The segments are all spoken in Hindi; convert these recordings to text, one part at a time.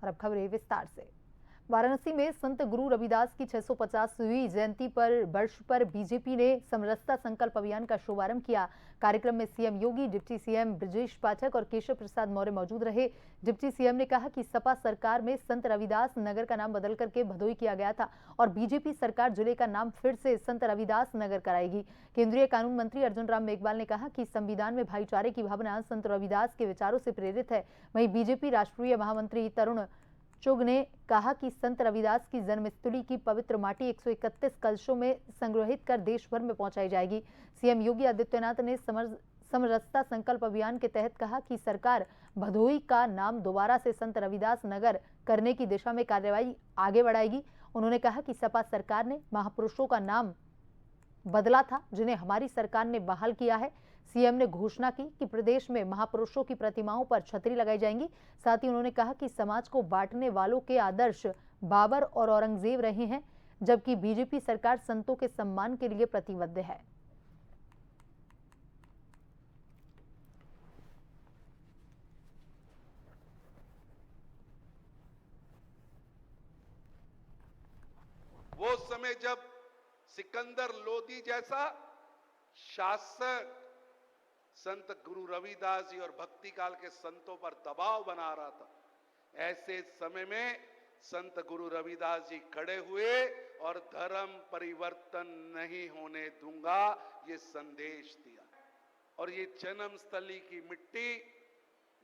अब खबरें विस्तार से। वाराणसी में संत गुरु रविदास की 650वीं जयंती पर वर्ष पर बीजेपी ने समरसता संकल्प अभियान का शुभारंभ किया। कार्यक्रम में सीएम योगी, डिप्टी सीएम ब्रजेश पाठक और केशव प्रसाद मौर्य मौजूद रहे। डिप्टी सीएम ने कहा कि सपा सरकार में संत रविदास नगर का नाम बदल करके भदोई किया गया था और बीजेपी सरकार जिले का नाम फिर से संत रविदास नगर कराएगी। केंद्रीय कानून मंत्री अर्जुन राम मेघवाल ने कहा कि संविधान में भाईचारे की भावना संत रविदास के विचारों से प्रेरित है। वहीं बीजेपी राष्ट्रीय महामंत्री तरुण चुग ने कहा कि संत रविदास की जन्मस्थली की पवित्र माटी 131 कलशों में संग्रहित कर देश भर में पहुंचाई जाएगी। सीएम योगी आदित्यनाथ ने समरसता संकल्प अभियान के तहत कहा कि सरकार भदोई का नाम दोबारा से संत रविदास नगर करने की दिशा में कार्यवाही आगे बढ़ाएगी। उन्होंने कहा कि सपा सरकार ने महापुरुषों का नाम बदला था, जिन्हें हमारी सरकार ने बहाल किया है। सीएम ने घोषणा की कि प्रदेश में महापुरुषों की प्रतिमाओं पर छतरी लगाई जाएंगी। साथ ही उन्होंने कहा कि समाज को बांटने वालों के आदर्श बाबर और औरंगजेब रहे हैं, जबकि बीजेपी सरकार संतों के सम्मान के लिए प्रतिबद्ध है। वो समय जब सिकंदर लोदी जैसा शासक संत गुरु रविदास जी और भक्ति काल के संतों पर दबाव बना रहा था, ऐसे समय में संत गुरु रविदास जी खड़े हुए और धर्म परिवर्तन नहीं होने दूंगा ये संदेश दिया। और ये जन्मस्थली की मिट्टी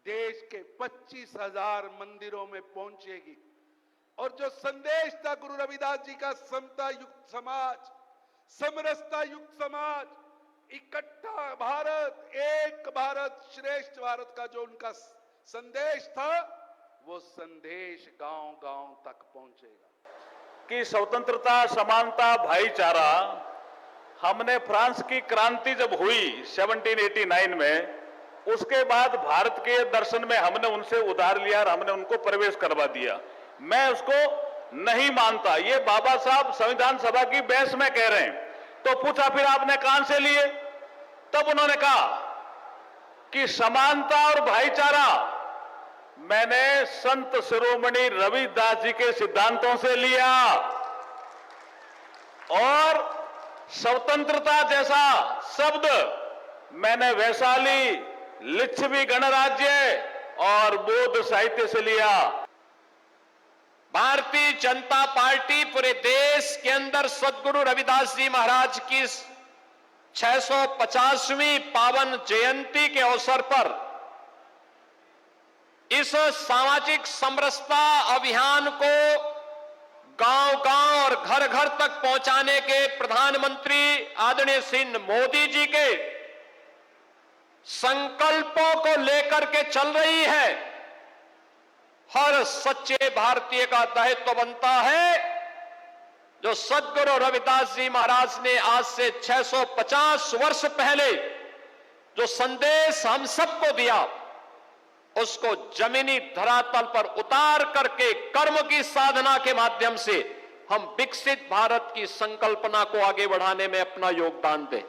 देश के 25,000 मंदिरों में पहुंचेगी। और जो संदेश था गुरु रविदास जी का, समता युक्त समाज, समरसता युक्त समाज, इकट्ठा भारत, एक भारत श्रेष्ठ भारत का जो उनका संदेश था, वो संदेश गांव-गांव तक पहुंचेगा। कि स्वतंत्रता, समानता, भाईचारा, हमने फ्रांस की क्रांति जब हुई 1789 में, उसके बाद भारत के दर्शन में हमने उनसे उधार लिया और हमने उनको प्रवेश करवा दिया। मैं उसको नहीं मानता। ये बाबा साहब संविधान सभा की बहस में कह रहे हैं। तो पूछा फिर आपने कहां से लिए? तब उन्होंने कहा कि समानता और भाईचारा मैंने संत शिरोमणि रविदास जी के सिद्धांतों से लिया और स्वतंत्रता जैसा शब्द मैंने वैशाली, लिच्छवी गणराज्य और बौद्ध साहित्य से लिया। भारतीय जनता पार्टी पूरे देश के अंदर सद्गुरु रविदास जी महाराज की 650वीं पावन जयंती के अवसर पर इस सामाजिक समरसता अभियान को गांव-गांव और घर-घर तक पहुंचाने के प्रधानमंत्री आदरणीय श्री मोदी जी के संकल्पों को लेकर के चल रही है। हर सच्चे भारतीय का दायित्व बनता है, जो सद्गुरु रविदास जी महाराज ने आज से 650 वर्ष पहले जो संदेश हम सबको दिया, उसको जमीनी धरातल पर उतार करके कर्म की साधना के माध्यम से हम विकसित भारत की संकल्पना को आगे बढ़ाने में अपना योगदान दें।